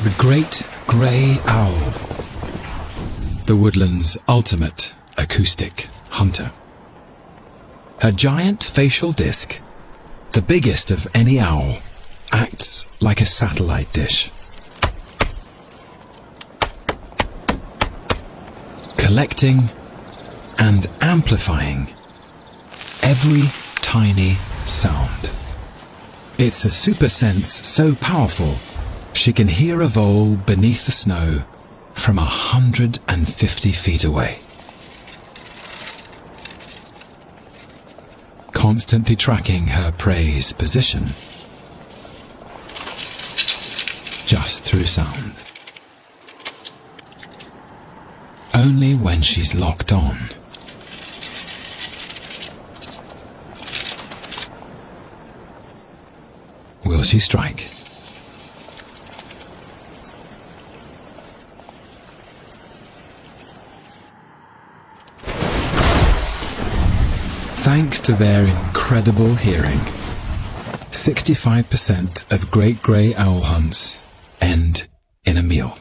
The great grey owl, the woodland's ultimate acoustic hunter. Her giant facial disc, the biggest of any owl, acts like a satellite dish, collecting and amplifying every tiny sound. It's a super sense so powerful she can hear a vole beneath the snow from 150 feet away. Constantly tracking her prey's position just through sound. Only when she's locked on will she strike. Thanks to their incredible hearing, 65% of great grey owl hunts end in a meal.